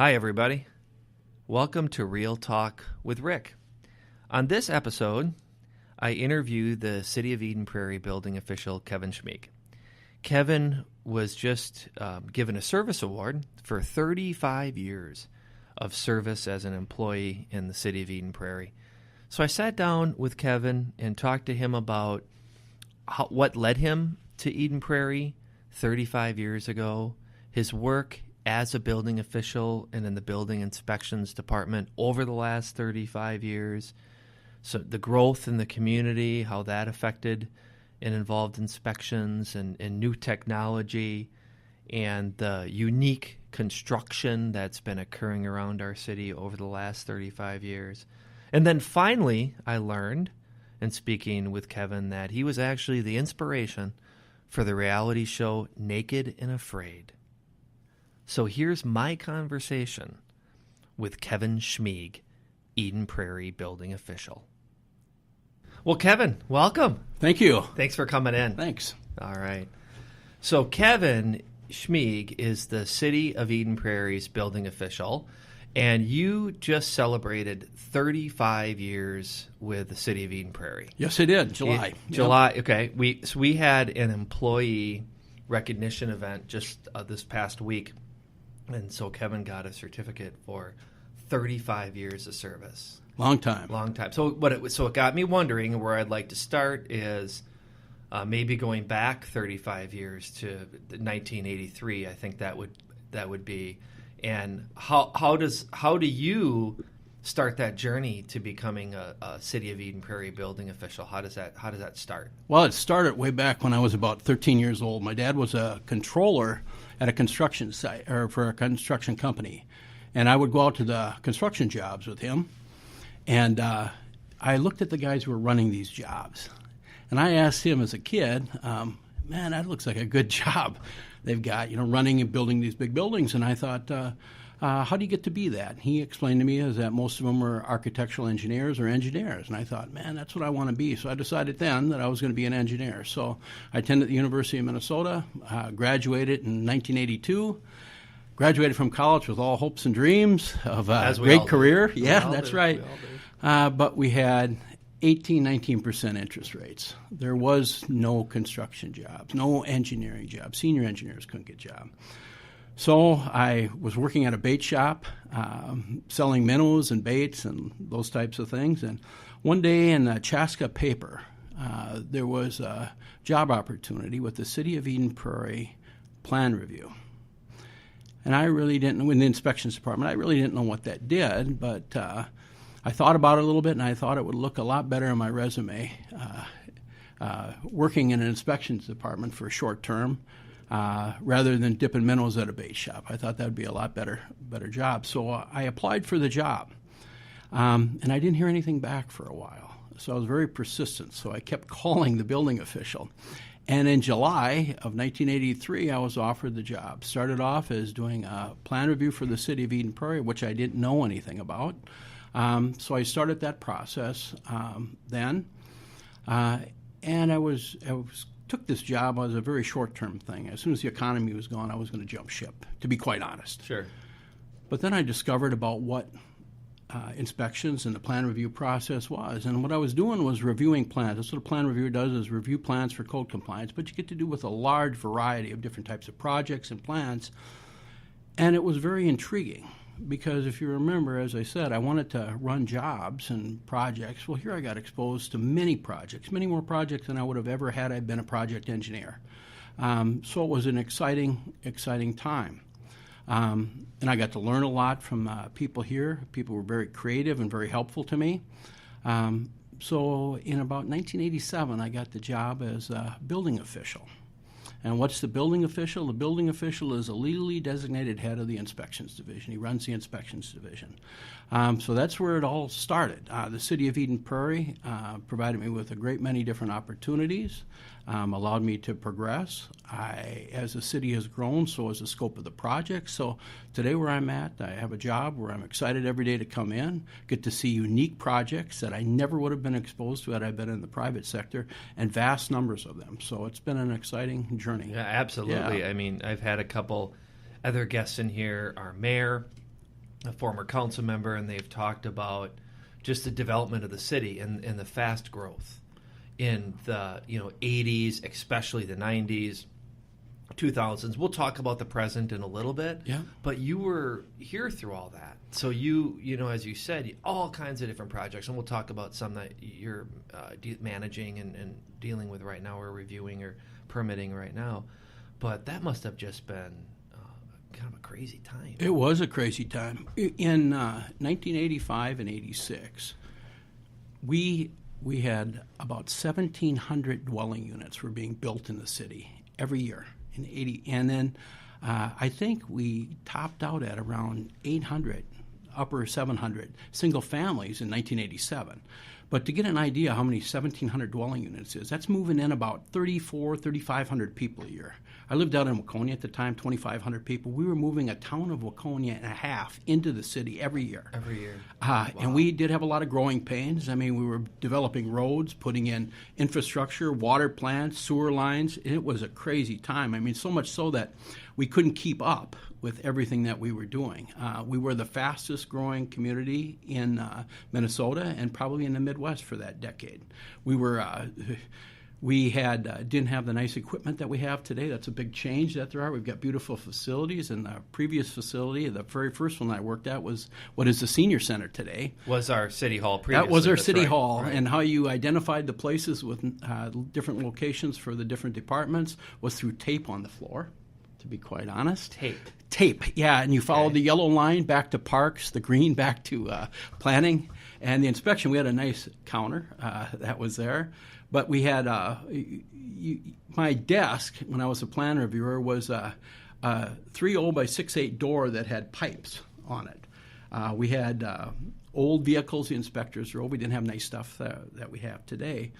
Hi, everybody. Welcome to Real Talk with Rick. On this episode, I interview the City of Eden Prairie building official, Kevin Schmieg. Kevin was just given a service award for 35 years of service as an employee in the City of Eden Prairie. So I sat down with Kevin and talked to him about what led him to Eden Prairie 35 years ago, his work as a building official and in the building inspections department over the last 35 years, so the growth in the community, how that affected and involved inspections and new technology, and the unique construction that's been occurring around our city over the last 35 years. And then finally, I learned, in speaking with Kevin, that he was actually the inspiration for the reality show Naked and Afraid. So here's my conversation with Kevin Schmieg, Eden Prairie building official. Well, Kevin, welcome. Thank you. Thanks for coming in. Thanks. All right. So Kevin Schmieg is the City of Eden Prairie's building official, and you just celebrated 35 years with the City of Eden Prairie. Yes, I did. July. July. Okay. We had an employee recognition event just this past week. And so Kevin got a certificate for 35 years of service. Long time. So it got me wondering, where I'd like to start is maybe going back 35 years to 1983. I think that would be. And how do you start that journey to becoming a City of Eden Prairie building official? How does that start? Well, it started way back when I was about 13 years old. My dad was a controller at a construction site, or for a construction company, and I would go out to the construction jobs with him, and I looked at the guys who were running these jobs, and I asked him as a kid, man, that looks like a good job they've got, running and building these big buildings. And I thought, how do you get to be that? He explained to me is that most of them were architectural engineers or engineers. And I thought, man, that's what I want to be. So I decided then that I was going to be an engineer. So I attended the University of Minnesota, graduated in 1982, graduated from college with all hopes and dreams of a great career. Yeah, that's right. But we had 19% interest rates. There was no construction jobs, no engineering jobs. Senior engineers couldn't get jobs. So I was working at a bait shop, selling minnows and baits and those types of things. And one day in the Chaska paper, there was a job opportunity with the City of Eden Prairie plan review. And I really didn't, in the inspections department, I really didn't know what that did, but I thought about it a little bit, and I thought it would look a lot better on my resume, working in an inspections department for a short term, rather than dipping minnows at a bait shop. I thought that would be a lot better job. So I applied for the job, and I didn't hear anything back for a while. So I was very persistent. So I kept calling the building official. And in July of 1983, I was offered the job. Started off as doing a plan review for the City of Eden Prairie, which I didn't know anything about. So I started that process then, and I took this job as a very short-term thing. As soon as the economy was gone, I was going to jump ship, to be quite honest. Sure. But then I discovered about what inspections and the plan review process was, and what I was doing was reviewing plans. That's what a plan reviewer does, is review plans for code compliance, but you get to do with a large variety of different types of projects and plans, and it was very intriguing. Because if you remember, as I said, I wanted to run jobs and projects. Well, here I got exposed to many projects, many more projects than I would have ever had I been a project engineer. So it was an exciting time. And I got to learn a lot from people here. People were very creative and very helpful to me. So in about 1987, I got the job as a building official. And what's the building official? The building official is a legally designated head of the inspections division. He runs the inspections division. So that's where it all started. The City of Eden Prairie provided me with a great many different opportunities, allowed me to progress. As the city has grown, so has the scope of the project. So today where I'm at, I have a job where I'm excited every day to come in, get to see unique projects that I never would have been exposed to had I been in the private sector, and vast numbers of them. So it's been an exciting journey. Yeah, absolutely. Yeah. I mean, I've had a couple other guests in here, our mayor, a former council member, and they've talked about just the development of the city and the fast growth in the 80s, especially the 90s, 2000s. We'll talk about the present in a little bit. Yeah. But you were here through all that. So you as you said, all kinds of different projects, and we'll talk about some that you're managing and dealing with right now, or reviewing or permitting right now. But that must have just been kind of a crazy time. It was a crazy time. In 1985 and 86, we had about 1,700 dwelling units were being built in the city every year in 80. And then I think we topped out at around 800, upper 700 single families in 1987. But to get an idea how many 1,700 dwelling units is, that's moving in about 3,500 people a year. I lived out in Waconia at the time, 2,500 people. We were moving a town of Waconia and a half into the city every year. Every year. Wow. And we did have a lot of growing pains. I mean, we were developing roads, putting in infrastructure, water plants, sewer lines. It was a crazy time. I mean, so much so that we couldn't keep up with everything that we were doing. We were the fastest growing community in Minnesota and probably in the Midwest for that decade. We didn't have the nice equipment that we have today. That's a big change that there are. We've got beautiful facilities, and the previous facility, the very first one I worked at, was what is the senior center today. Was our city hall previously. That was our city hall, right. And how you identified the places with different locations for the different departments was through tape on the floor, to be quite honest. Tape, yeah, and you followed the yellow line back to parks, the green back to planning, and the inspection. We had a nice counter that was there. But we had my desk, when I was a plan reviewer, was a 3.0 by 6.8 door that had pipes on it. We had old vehicles the inspectors drove. We didn't have nice stuff that we have today.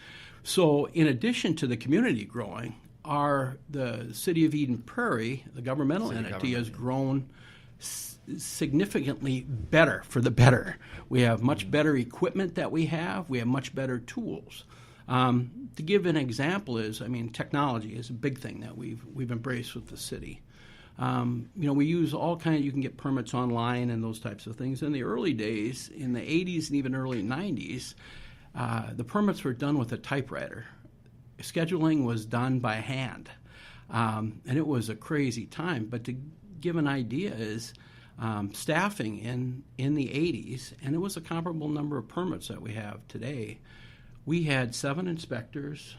So in addition to the community growing, the City of Eden Prairie, the governmental entity, has grown significantly better for the better. We have much better equipment that we have. We have much better tools. To give an example technology is a big thing that we've embraced with the city. We use all kinds. You can get permits online and those types of things. In the early days, in the 80s and even early 90s, the permits were done with a typewriter. Scheduling was done by hand, and it was a crazy time. But to give an idea is staffing in the 80s, and it was a comparable number of permits that we have today. We had 7 inspectors,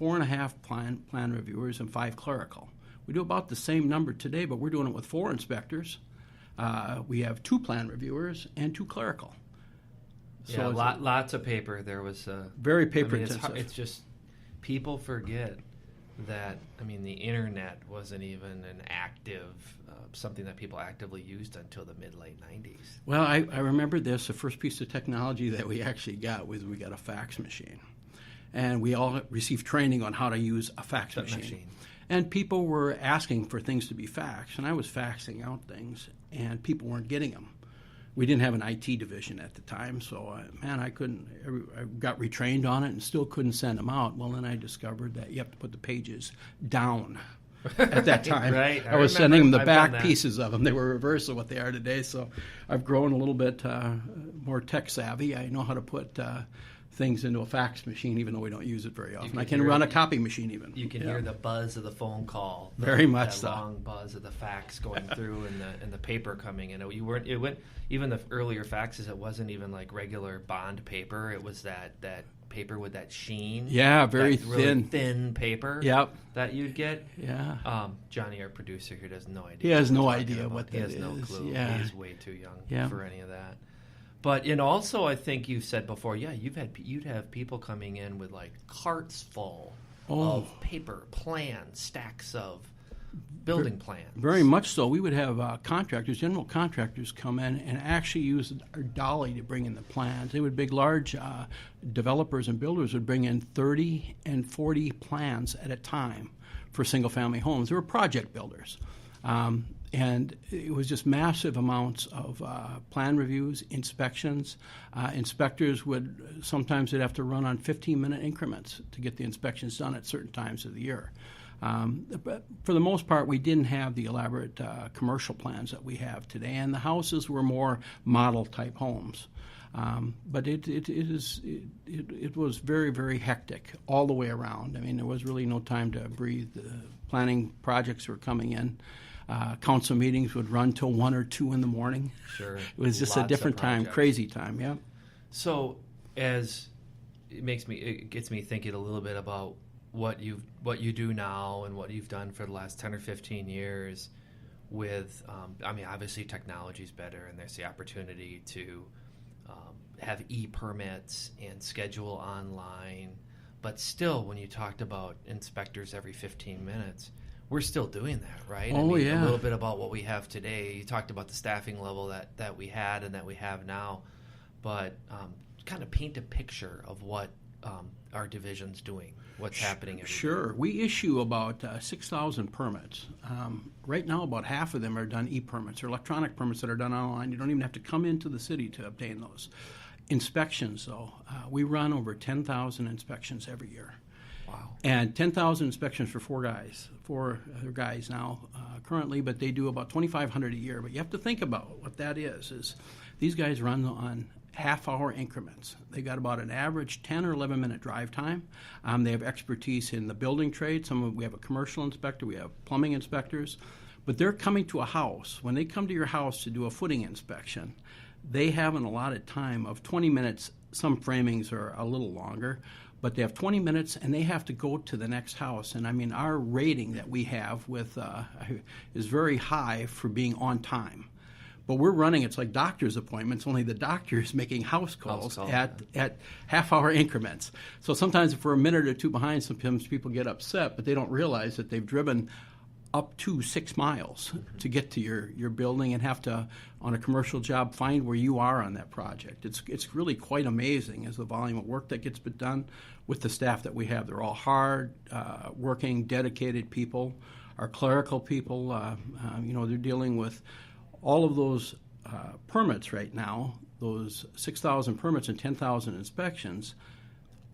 4.5 plan reviewers, and 5 clerical. We do about the same number today, but we're doing it with 4 inspectors. We have 2 plan reviewers and 2 clerical. So lots of paper. There was very paper intensive. It's just people forget that. The internet wasn't even an active something that people actively used until the mid-late 90s. Well, I remember this. The first piece of technology that we actually got was we got a fax machine. And we all received training on how to use a fax machine. And people were asking for things to be faxed, and I was faxing out things, and people weren't getting them. We didn't have an IT division at the time, so, I couldn't. I got retrained on it and still couldn't send them out. Well, then I discovered that you have to put the pages down. At that time, right. I was sending them the back pieces of them. They were reverse of what they are today. So I've grown a little bit more tech savvy. I know how to put things into a fax machine, even though we don't use it very often. I can run a copy machine even. You can hear the buzz of the phone call. Very much so. That long buzz of the fax going through and the paper coming in. It went even the earlier faxes. It wasn't even like regular bond paper. It was that paper with that sheen. Yeah, very thin. Really thin paper. Yep. That you'd get. Yeah. Johnny, our producer here, has no idea. He has no idea what that is. He has no clue. Yeah. He's way too young for any of that. But also, I think you've said before, you'd have people coming in with like carts full of paper, plans, stacks of building plans. Very much so. We would have general contractors come in and actually use our dolly to bring in the plans. They would large developers and builders would bring in 30 and 40 plans at a time for single-family homes. They were project builders. And it was just massive amounts of plan reviews, inspections. Inspectors they'd have to run on 15-minute increments to get the inspections done at certain times of the year. But for the most part, we didn't have the elaborate commercial plans that we have today, and the houses were more model-type homes. But it was very, very hectic all the way around. I mean, there was really no time to breathe. The planning projects were coming in. Council meetings would run till 1 or 2 in the morning. Sure. It was just a different time, crazy time, yeah. So it gets me thinking a little bit about what you do now and what you've done for the last 10 or 15 years with, obviously technology's better and there's the opportunity to have e-permits and schedule online. But still, when you talked about inspectors every 15 minutes, we're still doing that, right? Oh, yeah. A little bit about what we have today. You talked about the staffing level that we had and that we have now. But kind of paint a picture of what our division's doing, what's happening every Sure. day. We issue about 6,000 permits. Right now, about half of them are done e-permits or electronic permits that are done online. You don't even have to come into the city to obtain those. Inspections, though, we run over 10,000 inspections every year. Wow. And 10,000 inspections for four other guys now currently, but they do about 2,500 a year. But you have to think about what that is these guys run on half-hour increments. They got about an average 10 or 11-minute drive time. They have expertise in the building trade. We have a commercial inspector. We have plumbing inspectors. But they're coming to a house. When they come to your house to do a footing inspection, they have an allotted time of 20 minutes. Some framings are a little longer, but they have 20 minutes and they have to go to the next house. And I mean, our rating that we have with is very high for being on time. But we're running, it's like doctor's appointments, only the doctor is making house calls at half-hour increments. So sometimes if we're a minute or two behind, sometimes people get upset, but they don't realize that they've driven up to 6 miles to get to your building and have to, on a commercial job, find where you are on that project. It's really quite amazing as the volume of work that gets done with the staff that we have. They're all hard, working, dedicated people. Our clerical people, they're dealing with all of those permits right now. Those 6,000 permits and 10,000 inspections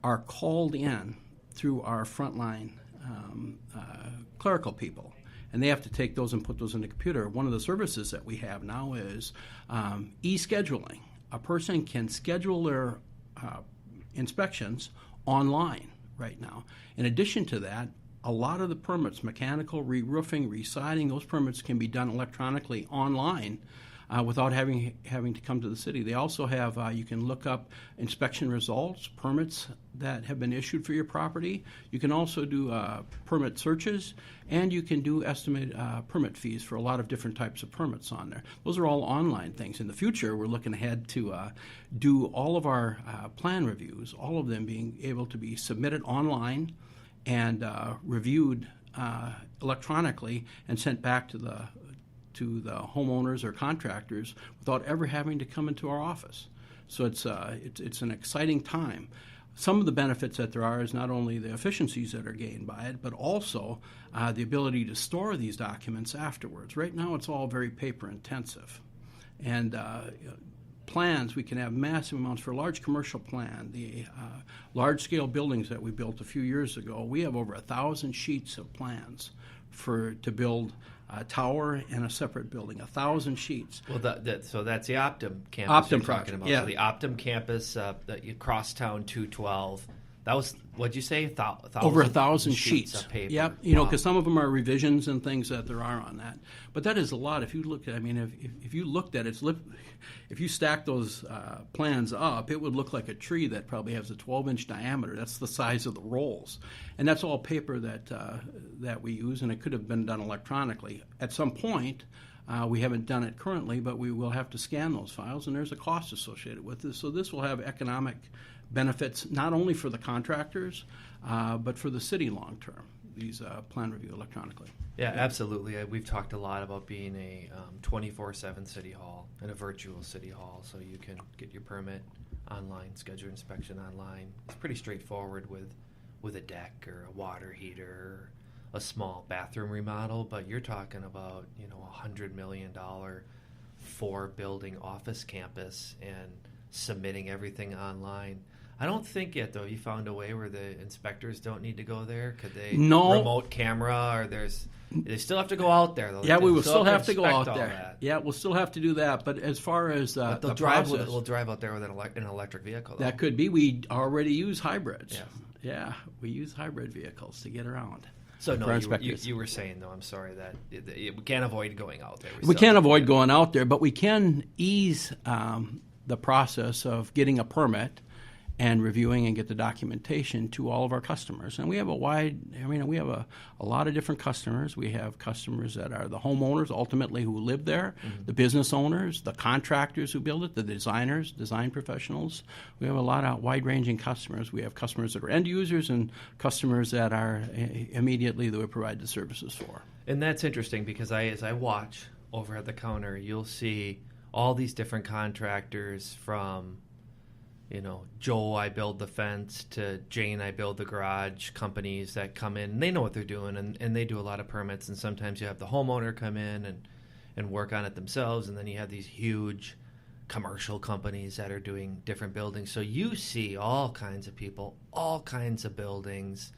are called in through our frontline clerical people. And they have to take those and put those in the computer. One of the services that we have now is e-scheduling. A person can schedule their inspections online right now. In addition to that, a lot of the permits, mechanical, re-roofing, re-siding, those permits can be done electronically online without having to come to the city. They also have, you can look up inspection results, permits that have been issued for your property. You can also do permit searches, and you can do estimated permit fees for a lot of different types of permits on there. Those are all online things. In the future, we're looking ahead to do all of our plan reviews, all of them being able to be submitted online and reviewed electronically and sent back to the homeowners or contractors without ever having to come into our office. So it's an exciting time. Some of the benefits that there are is not only the efficiencies that are gained by it, but also the ability to store these documents afterwards. Right now, it's all very paper intensive, and plans, we can have massive amounts for a large commercial plan. The large-scale buildings that we built a few years ago, we have over 1,000 sheets of plans to build a tower and a separate building, 1,000 sheets. Well, so that's the Optum campus you're talking about. Yeah. So the Optum campus, Crosstown 212, that was, what'd you say? Over 1,000 sheets of paper. Yep, because some of them are revisions and things that there are on that. But that is a lot. If you look at, if you looked at it, if you stack those plans up, it would look like a tree that probably has a 12-inch diameter. That's the size of the rolls, and that's all paper that we use, and it could have been done electronically at some point. We haven't done it currently, but we will have to scan those files, and there's a cost associated with this. So this will have economic benefits not only for the contractors, but for the city long term, these plan review electronically. Yeah, absolutely. We've talked a lot about being a 24/7 city hall and a virtual city hall, so you can get your permit online, schedule your inspection online. It's pretty straightforward with a deck or a water heater, or a small bathroom remodel, but you're talking about $100 million 4-building office campus and submitting everything online. I don't think yet, though. You found a way where the inspectors don't need to go there? Could they No. remote camera, or they still have to go out there, though? Yeah, we will They still have to go inspect out all there. that. Yeah, we'll still have to do that. But as far as But the we'll process, drive out there with an electric vehicle, though. that could be. We already use hybrids. Yeah. Yeah, we use hybrid vehicles to get around. So, no, for you inspectors. were saying, though, I'm sorry, that we can't avoid going out there. We can't avoid going out there, but we can ease the process of getting a permit and reviewing and get the documentation to all of our customers. And we have we have a lot of different customers. We have customers that are the homeowners ultimately who live there, the business owners, the contractors who build it, the designers, design professionals. We have a lot of wide-ranging customers. We have customers that are end users and customers that are immediately that we provide the services for. And that's interesting because as I watch over at the counter, you'll see all these different contractors from, Joe, I build the fence, to Jane, I build the garage, companies that come in. And they know what they're doing, and they do a lot of permits. And sometimes you have the homeowner come in and work on it themselves. And then you have these huge commercial companies that are doing different buildings. So you see all kinds of people, all kinds of buildings.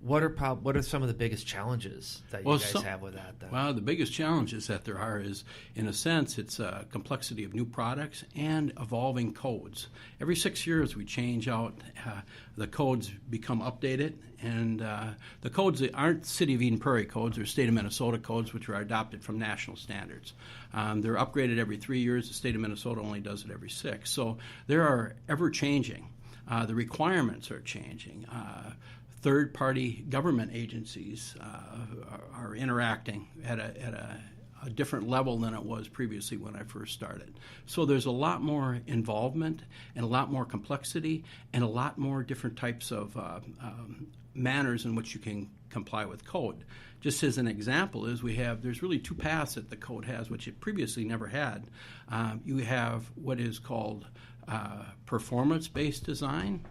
What are some of the biggest challenges that you guys have with that, then? Well, the biggest challenges that there are is, in a sense, it's a complexity of new products and evolving codes. Every 6 years we change out, the codes become updated, and the codes that aren't City of Eden Prairie codes, they're State of Minnesota codes, which are adopted from national standards. They're upgraded every 3 years. The State of Minnesota only does it every 6. So they are ever-changing. The requirements are changing. Third-party government agencies are interacting at a different level than it was previously when I first started. So there's a lot more involvement and a lot more complexity and a lot more different types of manners in which you can comply with code. Just as an example there's really two paths that the code has, which it previously never had. You have what is called performance-based design,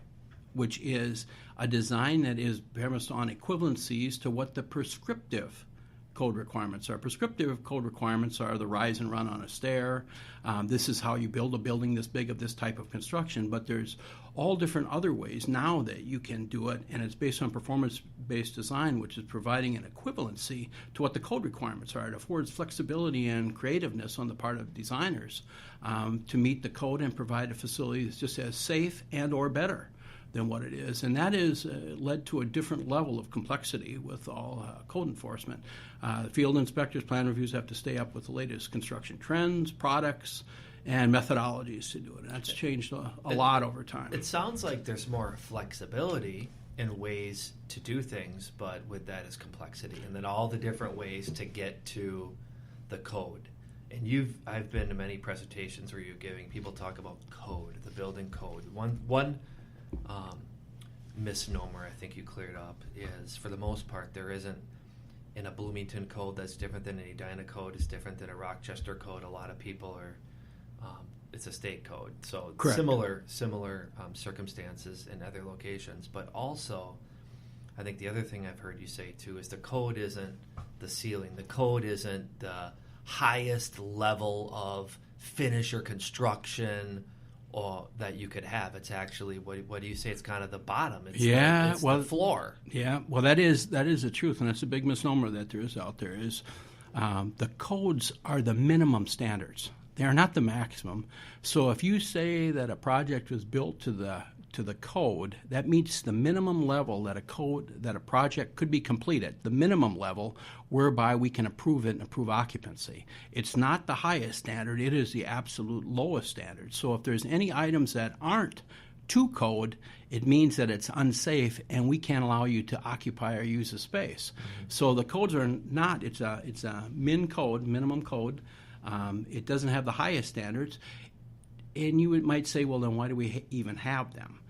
which is a design that is premised on equivalencies to what the prescriptive code requirements are. Prescriptive code requirements are the rise and run on a stair. This is how you build a building this big of this type of construction, but there's all different other ways now that you can do it, and it's based on performance-based design, which is providing an equivalency to what the code requirements are. It affords flexibility and creativeness on the part of designers to meet the code and provide a facility that's just as safe and or better than what it is. And that is led to a different level of complexity with all code enforcement. Field inspectors, plan reviews have to stay up with the latest construction trends, products, and methodologies to do it. And that's changed a lot over time. It sounds like there's more flexibility in ways to do things, but with that is complexity, and then all the different ways to get to the code. And I've been to many presentations where you're giving people talk about code, the building code. One misnomer I think you cleared up is, for the most part, there isn't in a Bloomington code that's different than an Edina code, is different than a Rochester code. A lot of people are it's a state code, so correct. similar circumstances in other locations. But also, I think the other thing I've heard you say too is the code isn't the ceiling. The code isn't the highest level of finish or construction that you could have. It's actually, what do you say? It's kind of the bottom. It's the floor. Yeah, well, that is the truth, and that's a big misnomer that there is out there. Is the codes are the minimum standards. They are not the maximum. So if you say that a project was built to the code, that meets the minimum level that a project could be completed, the minimum level whereby we can approve it and approve occupancy. It's not the highest standard, it is the absolute lowest standard. So if there's any items that aren't to code, it means that it's unsafe and we can't allow you to occupy or use the space. Mm-hmm. So the codes are not, it's a minimum code. It doesn't have the highest standards. And you might say, well, then why do we even have them?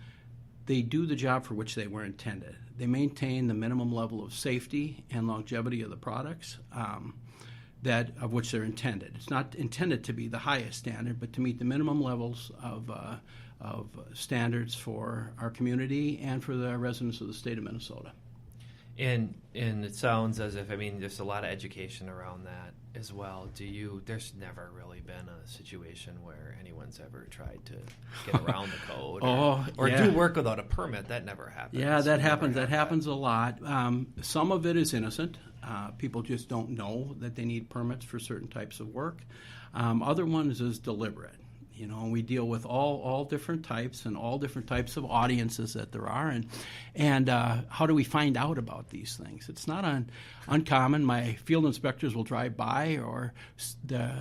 They do the job for which they were intended. They maintain the minimum level of safety and longevity of the products of which they're intended. It's not intended to be the highest standard, but to meet the minimum levels of standards for our community and for the residents of the state of Minnesota. And it sounds as if, I mean, there's a lot of education around that as well. There's never really been a situation where anyone's ever tried to get around the code or do work without a permit. That never happens. Yeah, that happens. That happens a lot. Some of it is innocent. People just don't know that they need permits for certain types of work. Other ones is deliberate. You know, we deal with all different types and all different types of audiences that there are, and how do we find out about these things? It's not uncommon. My field inspectors will drive by, or the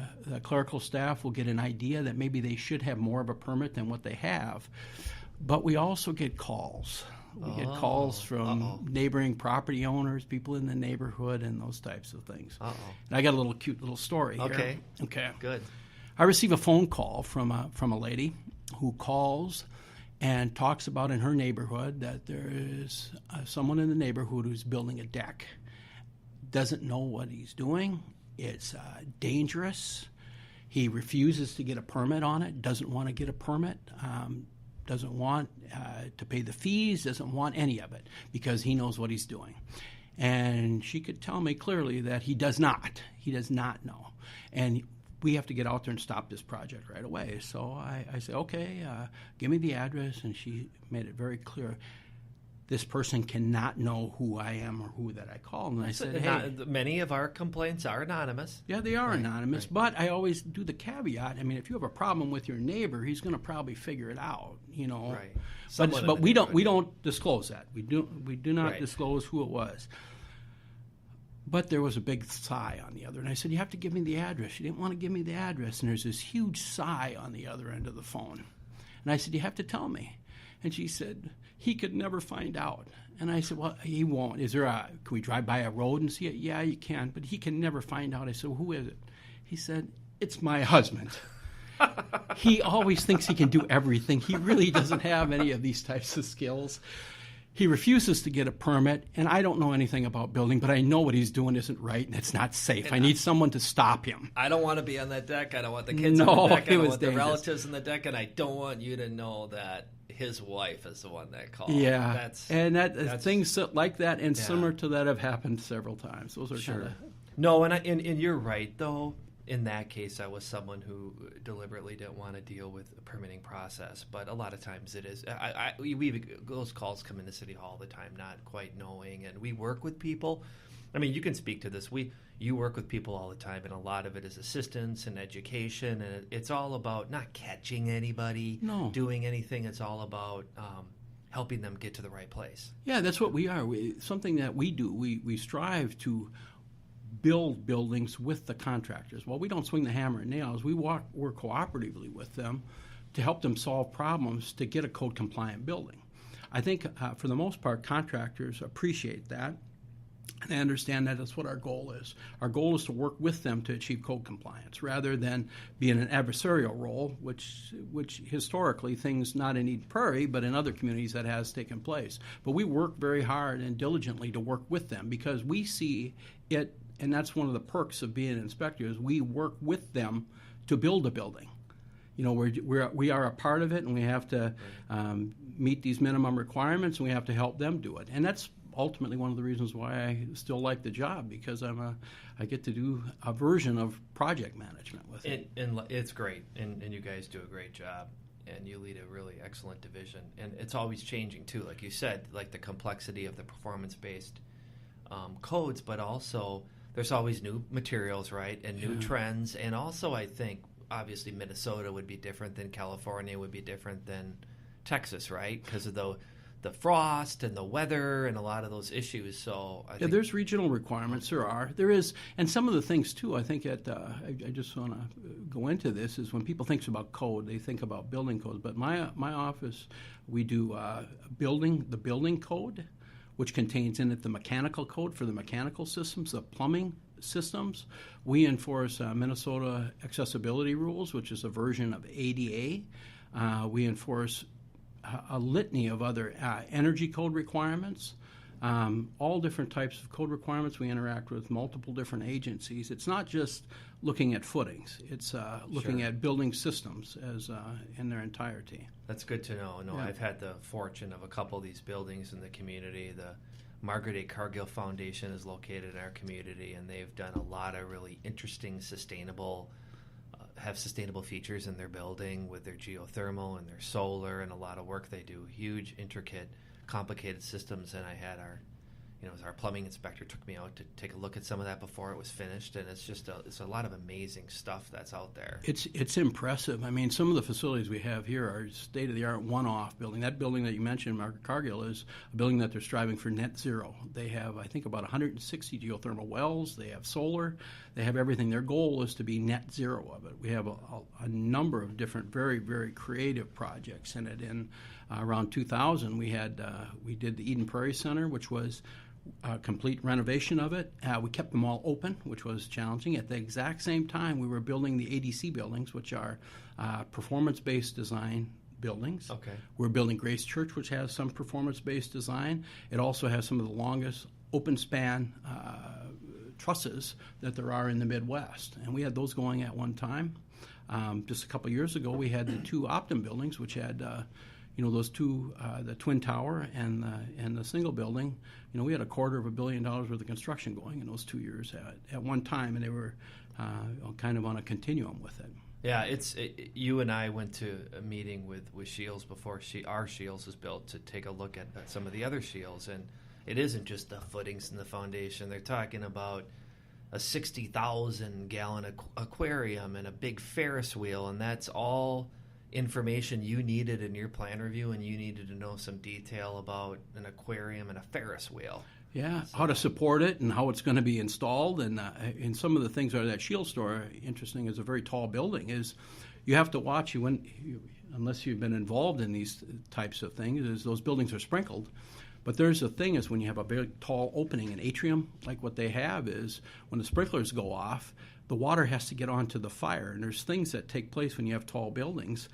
clerical staff will get an idea that maybe they should have more of a permit than what they have. But we also get calls. We get calls from neighboring property owners, people in the neighborhood, and those types of things. And I got a cute little story here. Okay. Good. I receive a phone call from a lady who calls and talks about in her neighborhood that there is someone in the neighborhood who's building a deck. Doesn't know what he's doing. It's dangerous. He refuses to get a permit on it. Doesn't want to get a permit. Doesn't want to pay the fees. Doesn't want any of it because he knows what he's doing. And she could tell me clearly that he does not. He does not know. And we have to get out there and stop this project right away. So I say, okay, give me the address. And she made it very clear, this person cannot know who I am or who that I call. And I said, hey. Many of our complaints are anonymous. Yeah, they are anonymous. Right. But I always do the caveat. I mean, if you have a problem with your neighbor, he's going to probably figure it out, you know. Right. But we don't disclose that. We do not disclose who it was. But there was a big sigh on the other, and I said, you have to give me the address. She didn't want to give me the address, and there's this huge sigh on the other end of the phone. And I said, you have to tell me. And she said, he could never find out. And I said, well, he won't. Can we drive by a road and see it? Yeah, you can, but he can never find out. I said, well, who is it? He said, it's my husband. He always thinks he can do everything. He really doesn't have any of these types of skills. He refuses to get a permit, and I don't know anything about building, but I know what he's doing isn't right, and it's not safe. I need someone to stop him. I don't want to be on that deck. I don't want the kids on the deck. I don't want the relatives on the deck, and I don't want you to know that his wife is the one that called. Yeah, that's things like that and similar to that have happened several times. Those are sure. No, and you're right, though. In that case, I was someone who deliberately didn't want to deal with the permitting process. But a lot of times it is. Those calls come into City Hall all the time, not quite knowing. And we work with people. I mean, you can speak to this. You work with people all the time, and a lot of it is assistance and education. And it's all about not catching anybody, doing anything. It's all about helping them get to the right place. Yeah, that's what we are. Something that we do. We strive to build buildings with the contractors. Well, we don't swing the hammer and nails. We work cooperatively with them to help them solve problems to get a code-compliant building. I think, for the most part, contractors appreciate that, and they understand that that's what our goal is. Our goal is to work with them to achieve code compliance rather than be in an adversarial role, which historically, things not in Eden Prairie, but in other communities that has taken place. But we work very hard and diligently to work with them because we see it. And that's one of the perks of being inspectors. We work with them to build a building. You know, we are a part of it, and we have to meet these minimum requirements, and we have to help them do it. And that's ultimately one of the reasons why I still like the job, because I get to do a version of project management with it. And it's great, and you guys do a great job, and you lead a really excellent division. And it's always changing too, like you said, like the complexity of the performance-based codes, but also there's always new materials, right, and new trends. And also, I think, obviously, Minnesota would be different than California, would be different than Texas, right, because of the frost and the weather and a lot of those issues. So I think there's regional requirements. There is, and some of the things too. I think I just want to go into this is when people think about code, they think about building codes. But my office, we do the building code, which contains in it the mechanical code for the mechanical systems, the plumbing systems. We enforce Minnesota accessibility rules, which is a version of ADA. We enforce a litany of other energy code requirements, all different types of code requirements. We interact with multiple different agencies. It's not just looking at footings. It's looking at building systems as in their entirety. That's good to know. No, yeah. I've had the fortune of a couple of these buildings in the community. The Margaret A. Cargill Foundation is located in our community, and they've done a lot of really interesting sustainable features in their building with their geothermal and their solar and a lot of work they do. Huge, intricate, complicated systems. And I had our plumbing inspector took me out to take a look at some of that before it was finished, and it's a lot of amazing stuff that's out there. It's impressive. I mean, some of the facilities we have here are state-of-the-art one-off building. That building that you mentioned, Margaret Cargill, is a building that they're striving for net zero. They have, I think, about 160 geothermal wells. They have solar. They have everything. Their goal is to be net zero of it. We have a number of different very, very creative projects in it. In around 2000, we did the Eden Prairie Center, which was complete renovation of it. We kept them all open, which was challenging. At the exact same time, we were building the ADC buildings, which are performance-based design buildings. Okay. We're building Grace Church, which has some performance-based design. It also has some of the longest open-span trusses that there are in the Midwest. And we had those going at one time. Just a couple years ago, we had the two Optum buildings, which had those two, the Twin Tower and the single building. We had $250 million worth of construction going in those 2 years at one time, and they were kind of on a continuum with it. Yeah, you and I went to a meeting with Shields before our Shields was built to take a look at some of the other Shields, and it isn't just the footings and the foundation. They're talking about a 60,000-gallon aquarium and a big Ferris wheel, and that's all information you needed in your plan review, and you needed to know some detail about an aquarium and a Ferris wheel. Yeah, so how to support it and how it's going to be installed. And some of the things are that Shield store, interesting, is a very tall building. Is you have to watch unless you've been involved in these types of things, is those buildings are sprinkled. But there's a thing is when you have a big tall opening, an atrium like what they have, is when the sprinklers go off, the water has to get onto the fire. And there's things that take place when you have tall buildings.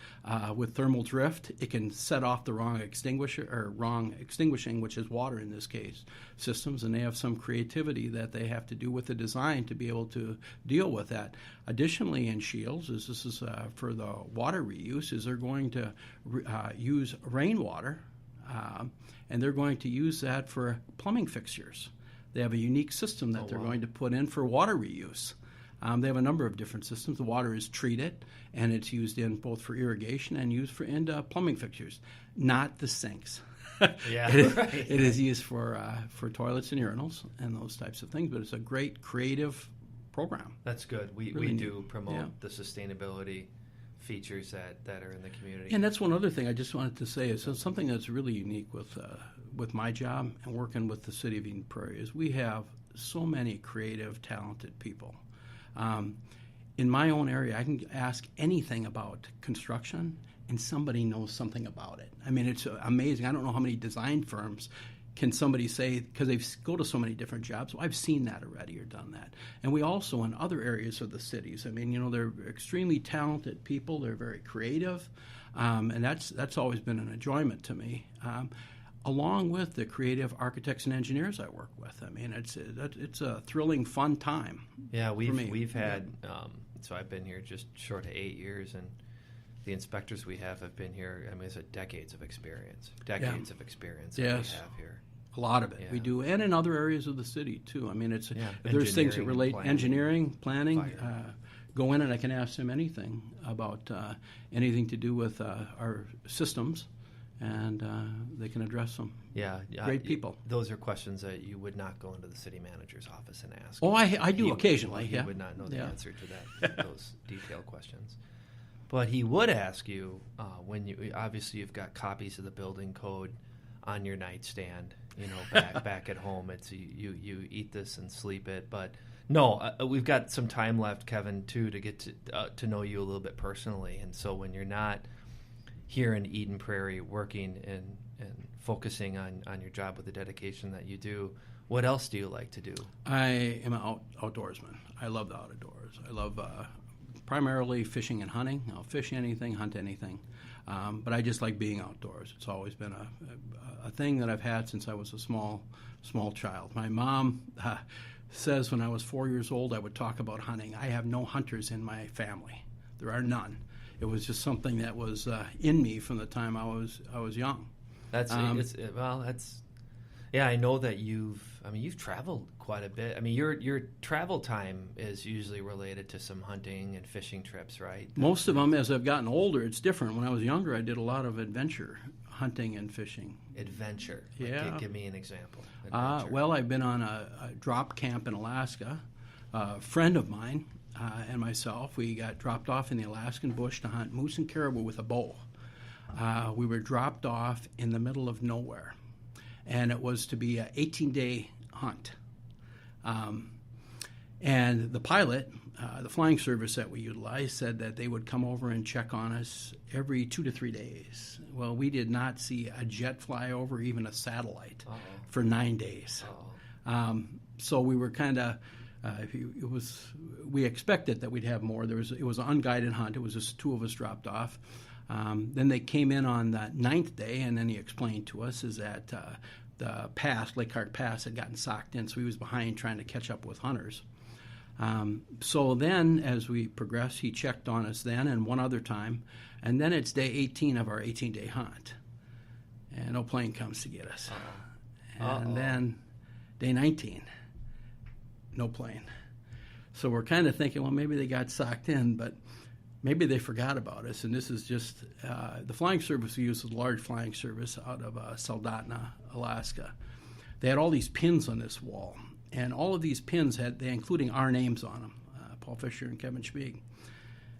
With thermal drift, it can set off the wrong extinguishing, which is water in this case, systems. And they have some creativity that they have to do with the design to be able to deal with that. Additionally, in Shields, this is for the water reuse, is they're going to use rainwater, and they're going to use that for plumbing fixtures. They have a unique system that they're going to put in for water reuse. They have a number of different systems. The water is treated, and it's used in both for irrigation and used for plumbing fixtures, not the sinks. Yeah, it is used for toilets and urinals and those types of things, but it's a great creative program. That's good. We do promote the sustainability features that are in the community. And that's one other thing I just wanted to say is something that's really unique with my job and working with the City of Eden Prairie is we have so many creative, talented people. In my own area, I can ask anything about construction, and somebody knows something about it. I mean, it's amazing. I don't know how many design firms can somebody say, because they go to so many different jobs. So I've seen that already or done that. And we also, in other areas of the cities, I mean, they're extremely talented people. They're very creative, and that's always been an enjoyment to me. Along with the creative architects and engineers I work with. I mean, it's a thrilling, fun time. Yeah, we've had so I've been here just short of 8 years, and the inspectors we have been here. I mean, it's decades of experience. That we have here. A lot of it we do, and in other arears of the city too. I mean, if there's things that relate engineering, planning. Go in and I can ask them anything about anything to do with our systems. And they can address them. Yeah. Great people. Those are questions that you would not go into the city manager's office and ask. Oh, I do occasionally. He would not know the answer to those detailed questions. But he would ask you when obviously you've got copies of the building code on your nightstand. Back at home. It's you eat this and sleep it. But no, we've got some time left, Kevin, too, to get to know you a little bit personally. And so when you're not here in Eden Prairie working and focusing on your job with the dedication that you do, what else do you like to do? I am an outdoorsman. I love the outdoors. I love primarily fishing and hunting. I'll fish anything, hunt anything. But I just like being outdoors. It's always been a thing that I've had since I was a small child. My mom says when I was 4 years old I would talk about hunting. I have no hunters in my family. There are none. It was just something that was in me from the time I was young. Yeah, I know that you've traveled quite a bit. I mean, your travel time is usually related to some hunting and fishing trips, right? Most of them, as I've gotten older, it's different. When I was younger, I did a lot of adventure hunting and fishing. Adventure? Yeah. Give me an example. Well, I've been on a drop camp in Alaska. A friend of mine and myself, we got dropped off in the Alaskan bush to hunt moose and caribou with a bow. We were dropped off in the middle of nowhere, and it was to be an 18-day hunt. And the pilot, the flying service that we utilized, said that they would come over and check on us every 2 to 3 days. Well, we did not see a jet fly over, even a satellite, for 9 days. So we were kind of, we expected that we'd have more. It was an unguided hunt. It was just 2 of us dropped off. Then they came in on the 9th day, and then he explained to us is that the pass, Lake Clark Pass, had gotten socked in, so he was behind trying to catch up with hunters. So then, as we progressed, he checked on us then and one other time, and then it's day 18 of our 18-day hunt, and no plane comes to get us. And then day 19, no plane. So we're kind of thinking, well, maybe they got socked in, but maybe they forgot about us, and this is just the flying service we use is a large flying service out of Soldotna, Alaska. They had all these pins on this wall, and all of these pins including our names on them, Paul Fisher and Kevin Schmieg.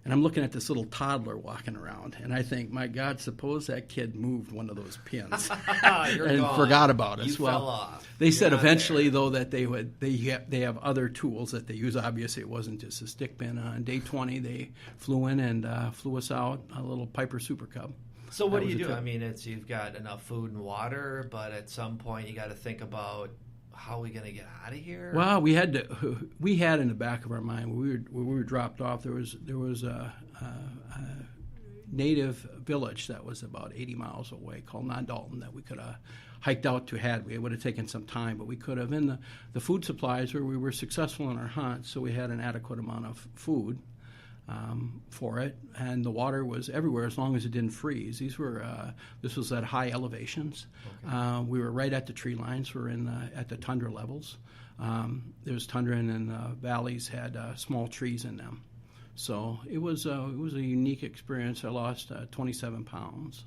And I'm looking at this little toddler walking around, and I think, my God, suppose that kid moved one of those pins and forgot about us. You fell off. They said eventually, though, that they have other tools that they use. Obviously, it wasn't just a stick pin. On day 20, they flew in and flew us out a little Piper Super Cub. So what do you do? I mean, you've got enough food and water, but at some point you got to think about, how are we going to get out of here? Well, we had in the back of our mind when we were dropped off. There was a native village that was about 80 miles away called Non-Dalton that we could have hiked out to. It would have taken some time, but we could have. And the food supplies we were successful in our hunt, so we had an adequate amount of food for it, and the water was everywhere as long as it didn't freeze. This was at high elevations. Okay. We were right at the tree lines. We were at the tundra levels. There's tundra, and then the valleys had small trees in them. So it was a unique experience. I lost 27 pounds.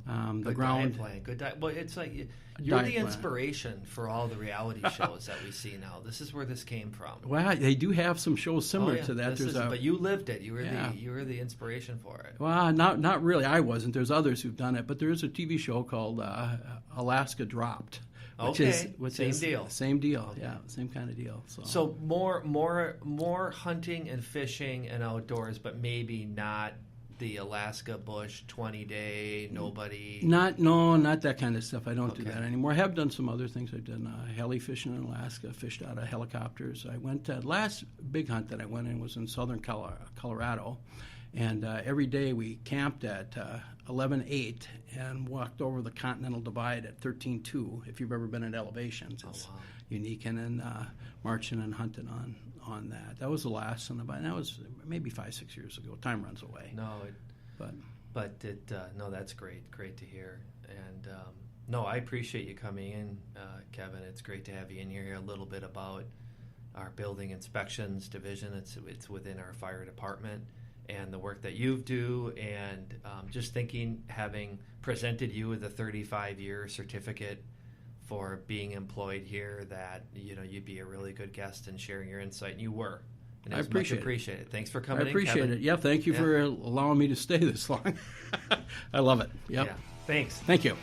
Wow. Good diet plan. Good diet. Well, it's like you're the inspiration for all the reality shows that we see now. This is where this came from. Well, they do have some shows similar to that. But you lived it. You were the inspiration for it. Well, not really. I wasn't. There's others who've done it, but there is a TV show called Alaska Dropped. Same deal. Same deal. Okay. Yeah, same kind of deal. So more hunting and fishing and outdoors, but maybe not the Alaska bush 20-day nobody. Not that kind of stuff. I don't do that anymore. I have done some other things. I've done heli fishing in Alaska, fished out of helicopters. I went last big hunt that I went in was in southern Colorado, and every day we camped at 11:8 and walked over the Continental Divide at 13:2. If you've ever been at elevations, it's unique. And then marching and hunting on that. That was the last one, and that was maybe 5-6 years ago. Time runs away. No, that's great to hear. And I appreciate you coming in, Kevin. It's great to have you in here. A little bit about our building inspections division. It's within our fire department, and the work that you do, and just thinking, having presented you with a 35-year certificate for being employed here, that you'd be a really good guest and sharing your insight, and you were. And I appreciate it. Thanks for coming in, I appreciate it. Yeah, thank you for allowing me to stay this long. I love it. Yep. Yeah. Thanks. Thank you.